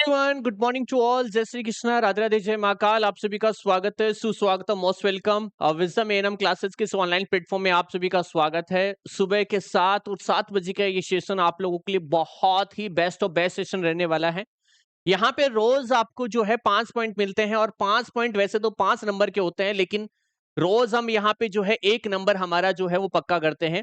Everyone, good morning to all. जय श्री कृष्णा, राधे राधे, जय महाकाल। आप सभी का स्वागत है, सुस्वागत है, most welcome. Wisdom ANM classes के इस ऑनलाइन प्लेटफॉर्म में आप सभी का स्वागत है। सुबह के 7 का ये सेशन आप लोगों के लिए बहुत ही बेस्ट और बेस्ट सेशन रहने वाला है। यहाँ पे रोज आपको जो है 5 पॉइंट मिलते हैं और 5 पॉइंट वैसे तो 5 नंबर के होते हैं, लेकिन रोज हम यहाँ पे जो है 1 नंबर हमारा जो है वो पक्का करते हैं।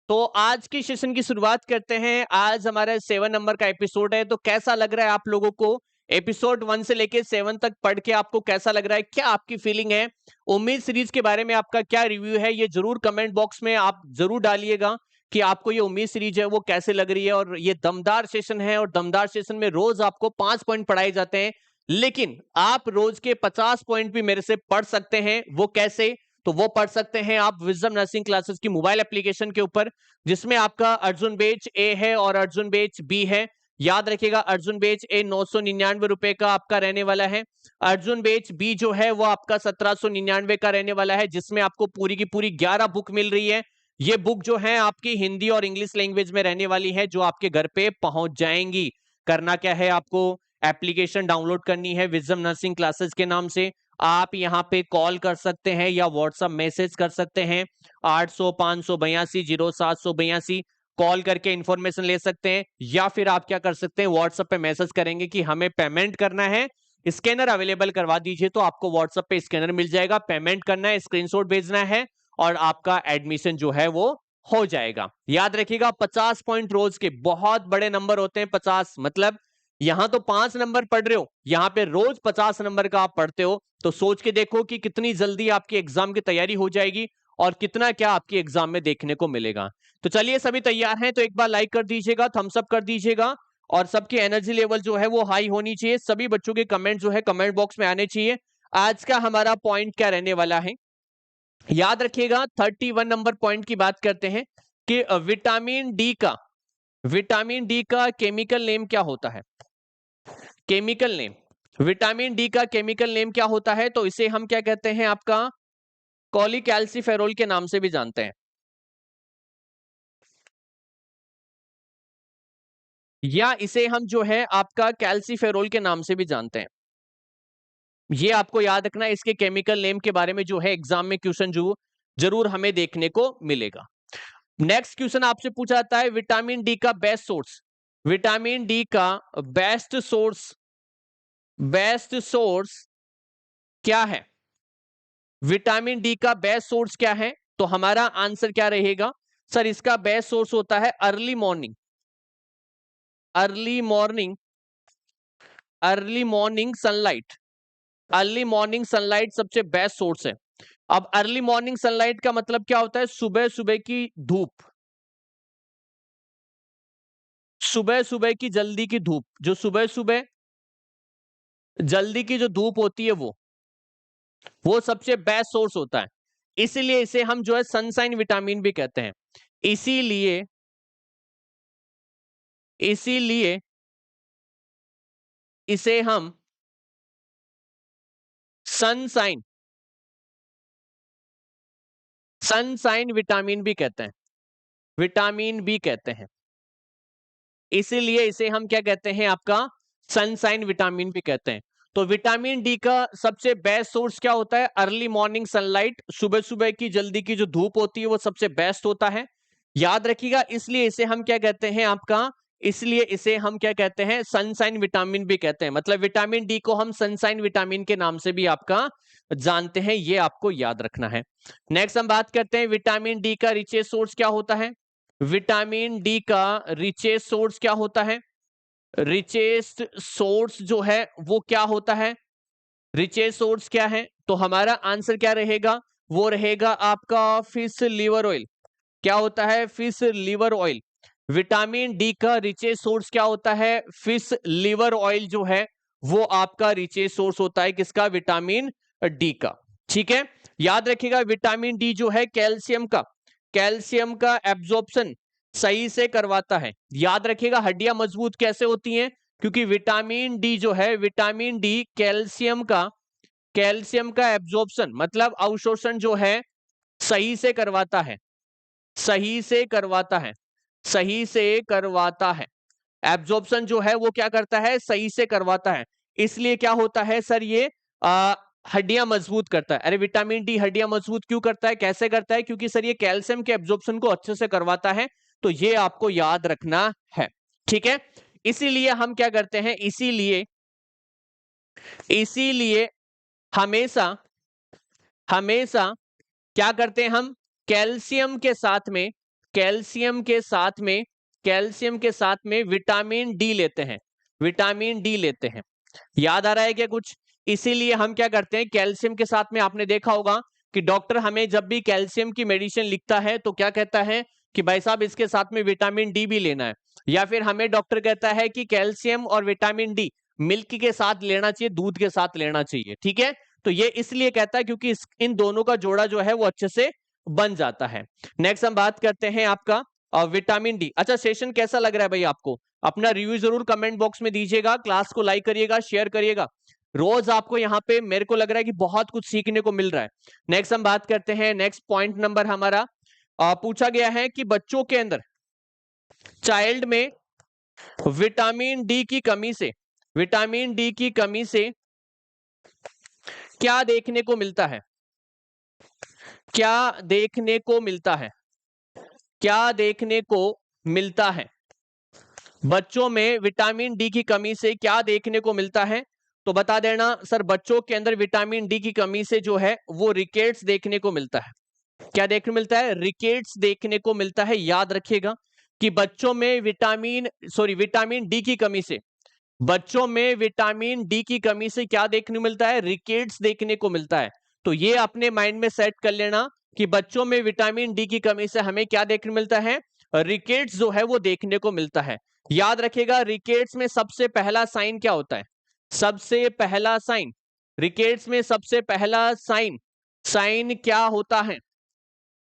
तो आज की सेशन की शुरुआत करते हैं। आज हमारा 7 नंबर का एपिसोड है। तो कैसा लग रहा है आप लोगों को? एपिसोड 1 से लेके 7 तक पढ़ के आपको कैसा लग रहा है? क्या आपकी फीलिंग है? उम्मीद सीरीज के बारे में आपका क्या रिव्यू है? ये जरूर कमेंट बॉक्स में आप जरूर डालिएगा कि आपको ये उम्मीद सीरीज है वो कैसे लग रही है। और ये दमदार सेशन है और दमदार सेशन में रोज आपको 5 पॉइंट पढ़ाए जाते हैं, लेकिन आप रोज के 50 पॉइंट भी मेरे से पढ़ सकते हैं। वो कैसे? तो वो पढ़ सकते हैं आप विजडम नर्सिंग क्लासेस की मोबाइल एप्लीकेशन के ऊपर, जिसमें आपका अर्जुन बैच ए है और अर्जुन बैच बी है। याद रखिएगा, अर्जुन बैच ए 999 रुपए का आपका रहने वाला है। अर्जुन बैच बी जो है वो आपका 1799 का रहने वाला है, जिसमें आपको पूरी की पूरी 11 बुक मिल रही है। ये बुक जो है आपकी हिंदी और इंग्लिश लैंग्वेज में रहने वाली है, जो आपके घर पे पहुंच जाएंगी। करना क्या है, आपको एप्लीकेशन डाउनलोड करनी है विजडम नर्सिंग क्लासेस के नाम से। आप यहाँ पे कॉल कर सकते हैं या व्हाट्सएप मैसेज कर सकते हैं 800 582 0782। कॉल करके इंफॉर्मेशन ले सकते हैं, या फिर आप क्या कर सकते हैं, व्हाट्सएप पे मैसेज करेंगे कि हमें पेमेंट करना है, स्कैनर अवेलेबल करवा दीजिए। तो आपको व्हाट्सएप पे स्कैनर मिल जाएगा, पेमेंट करना है, स्क्रीनशॉट भेजना है और आपका एडमिशन जो है वो हो जाएगा। याद रखिएगा, 50 पॉइंट रोज के बहुत बड़े नंबर होते हैं। 50 मतलब यहां तो 5 नंबर पढ़ रहे हो, यहां पे रोज 50 नंबर का आप पढ़ते हो। तो सोच के देखो कि कितनी जल्दी आपकी एग्जाम की तैयारी हो जाएगी और कितना क्या आपकी एग्जाम में देखने को मिलेगा। तो चलिए, सभी तैयार हैं तो एक बार लाइक कर दीजिएगा, थम्स अप कर दीजिएगा और सबकी एनर्जी लेवल जो है वो हाई होनी चाहिए। सभी बच्चों के कमेंट जो है कमेंट बॉक्स में आने चाहिए। आज का हमारा पॉइंट क्या रहने वाला है, याद रखिएगा। 31 नंबर पॉइंट की बात करते हैं कि विटामिन डी का केमिकल नेम क्या होता है। केमिकल नेम, विटामिन डी का केमिकल नेम क्या होता है? तो इसे हम क्या कहते हैं, आपका कॉलीकैल्सिफेरॉल के नाम से भी जानते हैं, या इसे हम जो है आपका कैल्सीफेरॉल के नाम से भी जानते हैं। ये आपको याद रखना है, इसके केमिकल नेम के बारे में जो है एग्जाम में क्वेश्चन जो जरूर हमें देखने को मिलेगा। नेक्स्ट क्वेश्चन आपसे पूछा जाता है, विटामिन डी का बेस्ट सोर्स। विटामिन डी का बेस्ट सोर्स क्या है? विटामिन डी का बेस्ट सोर्स क्या है? तो हमारा आंसर क्या रहेगा? सर, इसका बेस्ट सोर्स होता है early morning. Early morning early morning sunlight. Early morning sunlight सबसे बेस्ट सोर्स है। अब अर्ली मॉर्निंग सनलाइट का मतलब क्या होता है? सुबह सुबह की धूप, सुबह सुबह की जल्दी की धूप, जो सुबह सुबह जल्दी की जो धूप होती है वो सबसे बेस्ट सोर्स होता है। इसीलिए इसे हम जो है सनसाइन विटामिन भी कहते हैं। इसीलिए इसीलिए इसे हम सनसाइन सनसाइन विटामिन भी कहते हैं, विटामिन बी कहते हैं। इसीलिए इसे हम क्या कहते हैं, आपका सनसाइन विटामिन भी कहते हैं। तो विटामिन डी का सबसे बेस्ट सोर्स क्या होता है? अर्ली मॉर्निंग सनलाइट, सुबह सुबह की जल्दी की जो धूप होती है वो सबसे बेस्ट होता है। याद रखिएगा, इसलिए इसे हम क्या कहते हैं, आपका इसलिए इसे हम क्या कहते हैं, सनसाइन विटामिन भी कहते हैं। मतलब विटामिन डी को हम सनसाइन विटामिन के नाम से भी आपका जानते हैं, ये आपको याद रखना है। नेक्स्ट हम बात करते हैं, विटामिन डी का रिचेस्ट सोर्स क्या होता है। विटामिन डी का रिचेस्ट सोर्स क्या होता है? रिचेस्ट सोर्स जो है वो क्या होता है? रिचेस्ट सोर्स क्या है? तो हमारा आंसर क्या रहेगा? वो रहेगा आपका फिश लीवर ऑयल। क्या होता है? Fish liver oil. Vitamin D का रिचेस्ट सोर्स क्या होता है? फिश लीवर ऑयल जो है वो आपका रिचेस्ट सोर्स होता है, किसका? विटामिन डी का। ठीक है, याद रखिएगा, विटामिन डी जो है कैल्शियम का एब्जॉर्प्शन सही से करवाता है। याद रखिएगा, हड्डियां मजबूत कैसे होती हैं? क्योंकि विटामिन डी जो है, विटामिन डी कैल्शियम का एब्जॉर्प्शन मतलब अवशोषण जो है सही से करवाता है, सही से करवाता है, सही से करवाता है। एब्जॉर्प्शन जो है वो क्या करता है, सही से करवाता है। इसलिए क्या होता है सर, ये हड्डियां मजबूत करता है। अरे विटामिन डी हड्डियां मजबूत क्यों करता है, कैसे करता है? क्योंकि सर ये कैल्शियम के एब्जॉर्प्शन को अच्छे से करवाता है। तो ये आपको याद रखना है, ठीक है। इसीलिए हम क्या करते हैं, इसीलिए इसीलिए हमेशा हमेशा क्या करते हैं हम, कैल्शियम के साथ में कैल्शियम के साथ में कैल्शियम के साथ में विटामिन डी लेते हैं, विटामिन डी लेते हैं। याद आ रहा है क्या कुछ? इसीलिए हम क्या करते हैं, कैल्शियम के साथ में आपने देखा होगा कि डॉक्टर हमें जब भी कैल्शियम की मेडिसिन लिखता है तो क्या कहता है कि भाई साहब इसके साथ में विटामिन डी भी लेना है। या फिर हमें डॉक्टर कहता है कि कैल्शियम और विटामिन डी मिल्क के साथ लेना चाहिए, दूध के साथ लेना चाहिए, ठीक है। तो ये इसलिए कहता है क्योंकि इन दोनों का जोड़ा जो है वो अच्छे से बन जाता है। नेक्स्ट हम बात करते हैं आपका विटामिन डी। अच्छा, सेशन कैसा लग रहा है भाई आपको? अपना रिव्यू जरूर कमेंट बॉक्स में दीजिएगा, क्लास को लाइक करिएगा, शेयर करिएगा। रोज आपको यहाँ पे मेरे को लग रहा है कि बहुत कुछ सीखने को मिल रहा है। नेक्स्ट हम बात करते हैं, नेक्स्ट पॉइंट नंबर हमारा पूछा गया है कि बच्चों के अंदर, चाइल्ड में विटामिन डी की कमी से, विटामिन डी की कमी से क्या देखने को मिलता है? क्या देखने को मिलता है? क्या देखने को मिलता है? बच्चों में विटामिन डी की कमी से क्या देखने को मिलता है? तो बता देना सर, बच्चों के अंदर विटामिन डी की कमी से जो है वो रिकेट्स देखने को मिलता है। क्या देखने को मिलता है? रिकेट्स देखने को मिलता है। याद रखिएगा कि बच्चों में विटामिन डी की कमी से, बच्चों में विटामिन डी की कमी से क्या देखने को मिलता है? रिकेट्स देखने को मिलता है। तो ये अपने माइंड में सेट कर लेना कि बच्चों में विटामिन डी की कमी से हमें क्या देखने को मिलता है? रिकेट्स जो है वो देखने को मिलता है। याद रखिएगा, रिकेट्स में सबसे पहला साइन क्या होता है? सबसे पहला साइन, रिकेट्स में सबसे पहला साइन, साइन क्या होता है?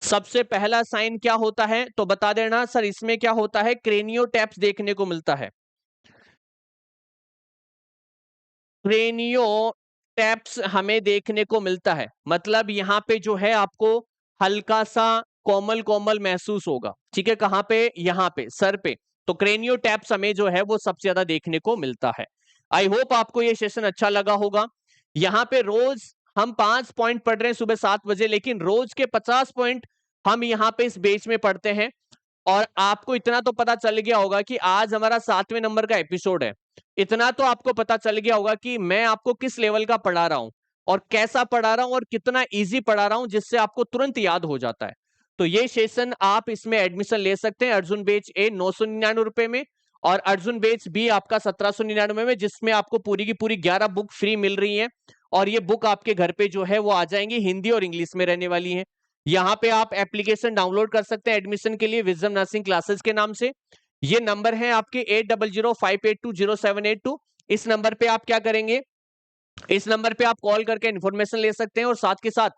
सबसे पहला साइन क्या होता है? तो बता देना सर, इसमें क्या होता है? क्रेनियोटैप्स देखने को मिलता है। क्रेनियोटैप्स हमें देखने को मिलता है, मतलब यहाँ पे जो है आपको हल्का सा कोमल कोमल महसूस होगा, ठीक है। कहाँ पे? यहाँ पे सर पे। तो क्रेनियोटैप्स हमें जो है वो सबसे ज्यादा देखने को मिलता है। आई होप आपको ये सेशन अच्छा लगा होगा। यहाँ पे रोज हम 5 पॉइंट पढ़ रहे हैं सुबह 7 बजे, लेकिन रोज के 50 पॉइंट हम यहाँ पे इस बेच में पढ़ते हैं। और आपको इतना तो पता चल गया होगा कि आज हमारा 7वें नंबर का एपिसोड है। इतना तो आपको पता चल गया होगा कि मैं आपको किस लेवल का पढ़ा रहा हूं और कैसा पढ़ा रहा हूं और कितना इजी पढ़ा रहा हूं, जिससे आपको तुरंत याद हो जाता है। तो ये सेशन आप इसमें एडमिशन ले सकते हैं। अर्जुन बेच ए 999 रुपए में और अर्जुन बेच बी आपका 1799 में, जिसमें आपको पूरी की पूरी 11 बुक फ्री मिल रही है। और ये बुक आपके घर पे जो है वो आ जाएंगी, हिंदी और इंग्लिश में रहने वाली है। यहाँ पे आप एप्लीकेशन डाउनलोड कर सकते हैं एडमिशन के लिए, विजडम नर्सिंग क्लासेस के नाम से। ये नंबर है आपके 8005820782। इस नंबर पे आप क्या करेंगे, इस नंबर पे आप कॉल करके इन्फॉर्मेशन ले सकते हैं और साथ के साथ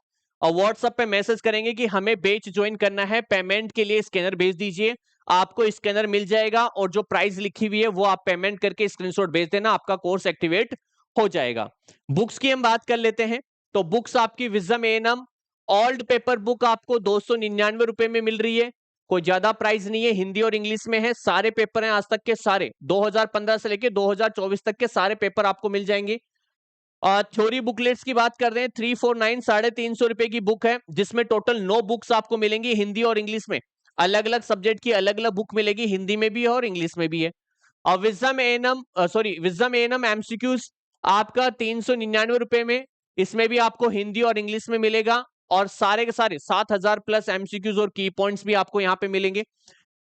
व्हाट्सएप पे मैसेज करेंगे कि हमें बैच ज्वाइन करना है, पेमेंट के लिए स्कैनर भेज दीजिए। आपको स्कैनर मिल जाएगा और जो प्राइस लिखी हुई है वो आप पेमेंट करके स्क्रीनशॉट भेज देना, आपका कोर्स एक्टिवेट हो जाएगा। बुक्स की हम बात कर लेते हैं। तो बुक्स आपकी wisdom ANM old paper book आपको 299 रुपए में मिल रही है। कोई ज्यादा प्राइस नहीं है, हिंदी और इंग्लिश में है, सारे पेपर हैं आज तक के सारे, 2015 से लेके 2024 तक के सारे पेपर आपको मिल जाएंगे। और थ्योरी बुकलेट्स की बात कर रहे हैं, 349 350 रुपए की बुक है, जिसमें टोटल 9 बुक्स आपको मिलेंगी हिंदी और इंग्लिश में। अलग अलग सब्जेक्ट की अलग अलग बुक मिलेगी, हिंदी में भी है और इंग्लिश में भी है। और विजडम एएनएम एमसीक्यूज आपका 399 रुपए में, इसमें भी आपको हिंदी और इंग्लिश में मिलेगा। और सारे के सारे 7000 प्लस एमसीक्यूज और की पॉइंट्स भी आपको यहाँ पे मिलेंगे।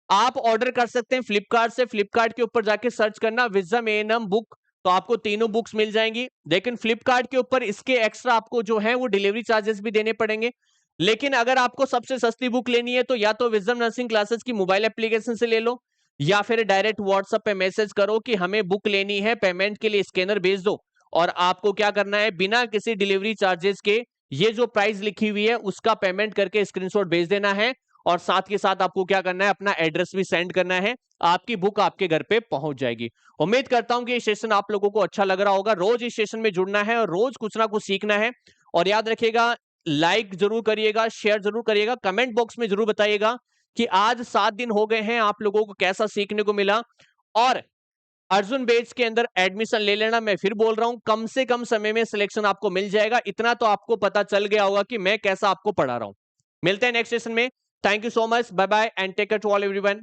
आप ऑर्डर कर सकते हैं फ्लिपकार्ट से, फ्लिपकार्ट के ऊपर जाके सर्च करना विजडम एएनएम बुक, तो आपको तीनों बुक्स मिल जाएंगी। लेकिन फ्लिपकार्ट के ऊपर इसके एक्स्ट्रा आपको जो है वो डिलीवरी चार्जेस भी देने पड़ेंगे। लेकिन अगर आपको सबसे सस्ती बुक लेनी है तो या तो विजडम नर्सिंग क्लासेस की मोबाइल एप्लीकेशन से ले लो, या फिर डायरेक्ट व्हाट्सएप पे मैसेज करो कि हमें बुक लेनी है, पेमेंट के लिए स्कैनर भेज दो। और आपको क्या करना है, बिना किसी डिलीवरी चार्जेस के ये जो प्राइस लिखी हुई है उसका पेमेंट करके स्क्रीनशॉट भेज देना है। और साथ के साथ आपको क्या करना है, अपना एड्रेस भी सेंड करना है, आपकी बुक आपके घर पे पहुंच जाएगी। उम्मीद करता हूं कि ये सेशन आप लोगों को अच्छा लग रहा होगा। रोज इस सेशन में जुड़ना है और रोज कुछ ना कुछ सीखना है। और याद रखिएगा, लाइक जरूर करिएगा, शेयर जरूर करिएगा, कमेंट बॉक्स में जरूर बताइएगा कि आज 7 दिन हो गए हैं, आप लोगों को कैसा सीखने को मिला। और अर्जुन बेट्स के अंदर एडमिशन ले लेना। मैं फिर बोल रहा हूं, कम से कम समय में सिलेक्शन आपको मिल जाएगा। इतना तो आपको पता चल गया होगा कि मैं कैसा आपको पढ़ा रहा हूं। मिलते हैं नेक्स्ट सेशन में। Thank you so much, bye bye and take care to all everyone.